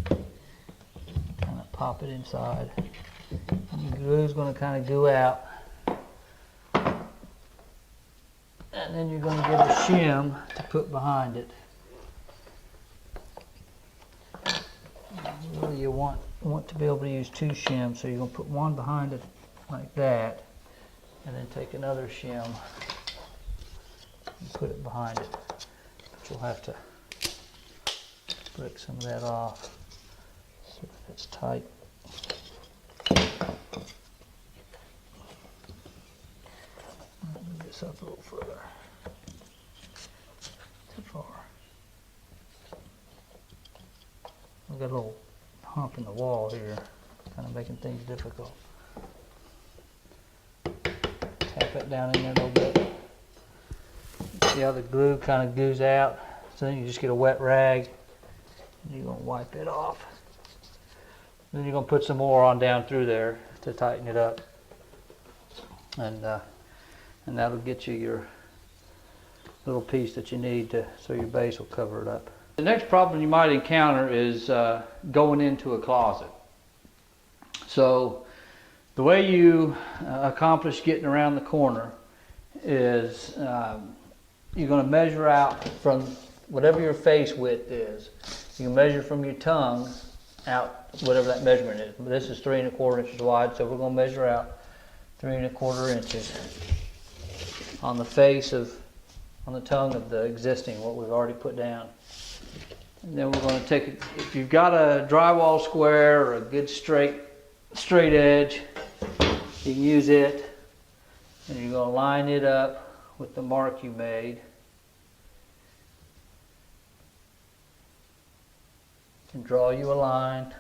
kind of pop it inside. And the glue is going to kind of go out. And then you're going to get a shim to put behind it. Really you want to be able to use 2 shims, so you're going to put one behind it like that, and then take another shim and put it behind it. But you'll have to break some of that off so that it's tight. Move this up a little further. Too far. We've got a little hump in the wall here, kind of making things difficult. Tap it down in there a little bit. See how the glue kind of goes out? So then you just get a wet rag and you're going to wipe it off. Then you're going to put some more on down through there to tighten it up. And that'll get you your little piece that you need so your base will cover it up. The next problem you might encounter is going into a closet. So the way you accomplish getting around the corner is you're going to measure out from whatever your face width is. You can measure from your tongue out whatever that measurement is. This is 3 1/4 inches wide, so we're going to measure out 3 1/4 inches. on the face of, on the tongue of the existing, what we've already put down. And then we're going to take it, if you've got a drywall square or a good straight edge, you can use it, and you're going to line it up with the mark you made. And draw you a line.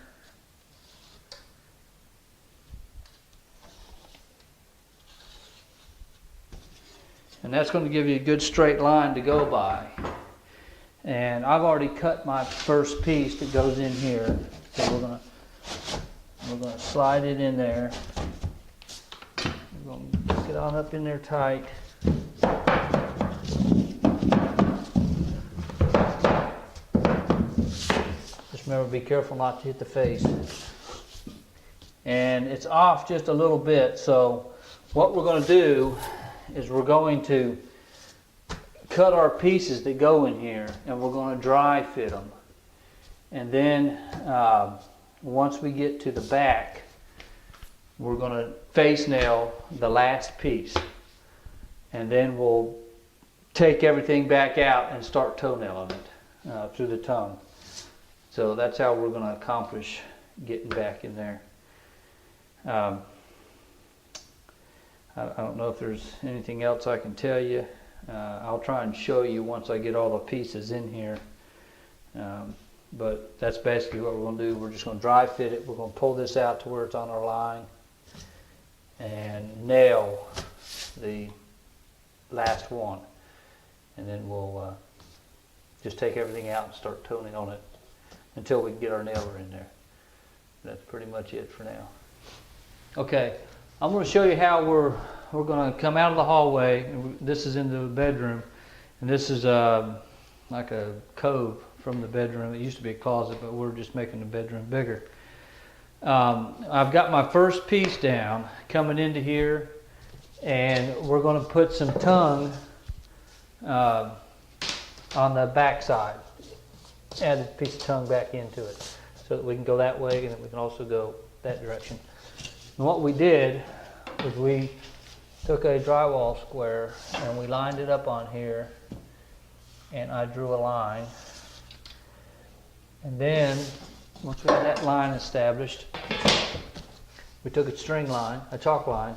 And that's going to give you a good straight line to go by. And I've already cut my first piece that goes in here. So we're going to slide it in there. We're going to get on up in there tight. Just remember, be careful not to hit the face. And it's off just a little bit, so what we're going to do is we're going to cut our pieces that go in here, and we're going to dry fit them. And then once we get to the back, we're going to face nail the last piece, and then we'll take everything back out and start toenailing it through the tongue. So that's how we're going to accomplish getting back in there. I don't know if there's anything else I can tell you. I'll try and show you once I get all the pieces in here. But that's basically what we're going to do. We're just going to dry fit it. We're going to pull this out to where it's on our line and nail the last one. And then we'll just take everything out and start toning on it until we can get our nailer in there. That's pretty much it for now. Okay, I'm going to show you how we're going to come out of the hallway. This is in the bedroom, and this is like a cove from the bedroom. It used to be a closet, but we're just making the bedroom bigger. I've got my first piece down coming into here, and we're going to put some tongue on the back side. Add a piece of tongue back into it so that we can go that way, and then we can also go that direction. And what we did was we took a drywall square and we lined it up on here, and I drew a line. And then once we had that line established, we took a string line, a chalk line,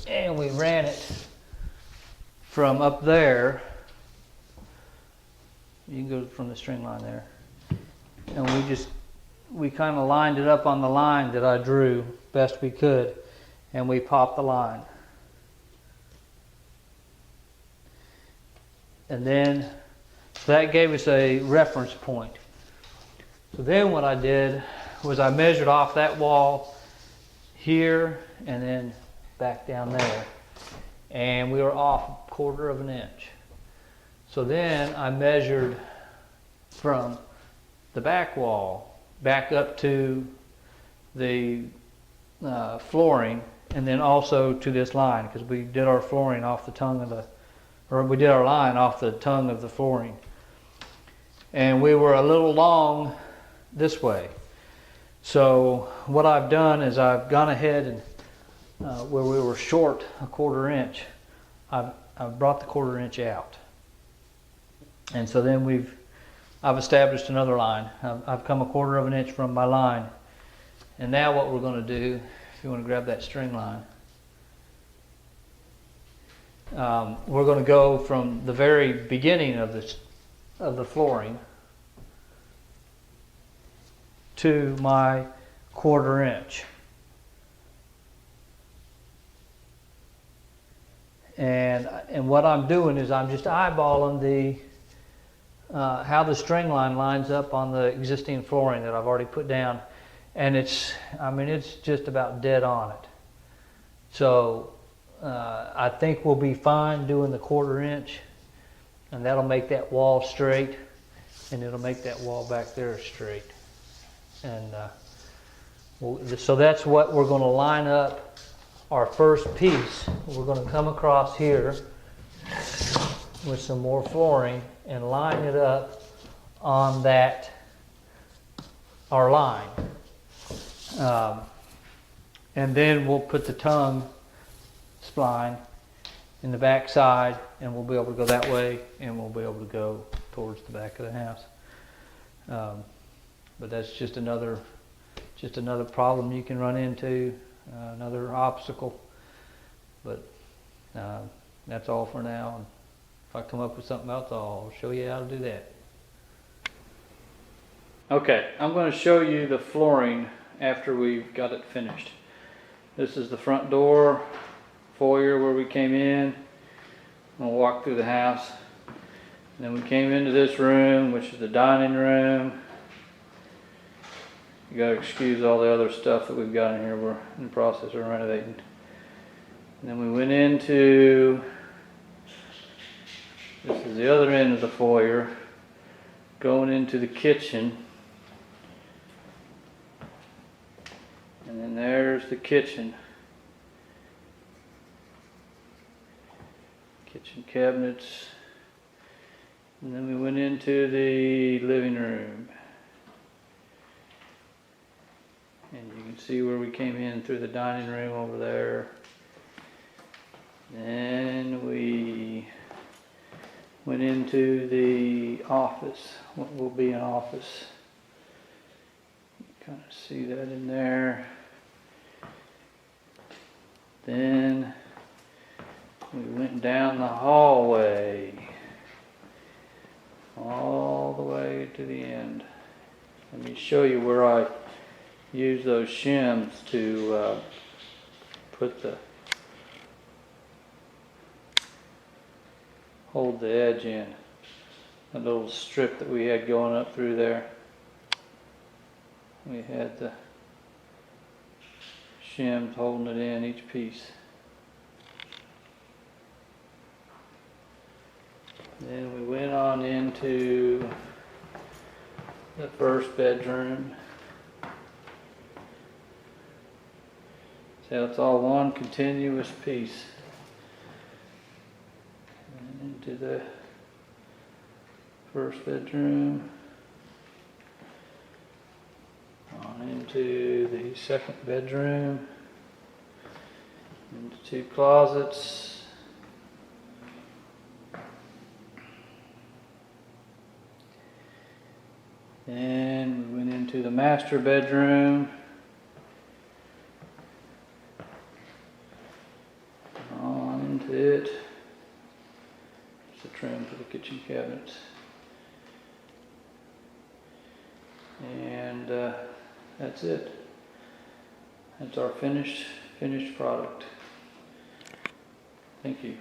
and we ran it from up there. You can go from the string line there, and we kind of lined it up on the line that I drew best we could, and we popped the line. And then so that gave us a reference point. So then what I did was I measured off that wall here and then back down there, and we were off 1/4 of an inch. So then I measured from the back wall back up to the flooring, and then also to this line, because we did our flooring off the tongue of the, or we did our line off the tongue of the flooring. And we were a little long this way. So what I've done is I've gone ahead and where we were short 1/4 inch, I've brought the 1/4 inch out. And so then I've established another line. I've come 1/4 of an inch from my line. And now what we're going to do, if you want to grab that string line, we're going to go from the very beginning of the flooring to my 1/4 inch. And what I'm doing is I'm just eyeballing how the string line lines up on the existing flooring that I've already put down, and it's just about dead on it. So I think we'll be fine doing the 1/4 inch, and that'll make that wall straight, and it'll make that wall back there straight. And so that's what we're going to line up our first piece. We're going to come across here with some more flooring and line it up on our line. And then we'll put the tongue line in the back side, and we'll be able to go that way, and we'll be able to go towards the back of the house. But that's just another problem you can run into, another obstacle. But that's all for now. And if I come up with something else, I'll show you how to do that. Okay, I'm going to show you the flooring after we've got it finished. This is the front door, foyer where we came in. I'm going to walk through the house. And then we came into this room, which is the dining room. You got to excuse all the other stuff that we've got in here. We're in the process of renovating. And then we went into, this is the other end of the foyer, going into the kitchen. And then there's the kitchen. Kitchen cabinets. And then we went into the living room. And you can see where we came in through the dining room over there. Then we went into the office, what will be an office. You kind of see that in there. Then we went down the hallway all the way to the end. Let me show you where I use those shims to put the hold the edge in. A little strip that we had going up through there. We had the shims holding it in each piece. Then we went on into the first bedroom. So it's all one continuous piece. And into the first bedroom. On into the second bedroom. Into two closets. Then we went into the master bedroom. On into it. It's the trim for the kitchen cabinets. And that's it. That's our finished product. Thank you.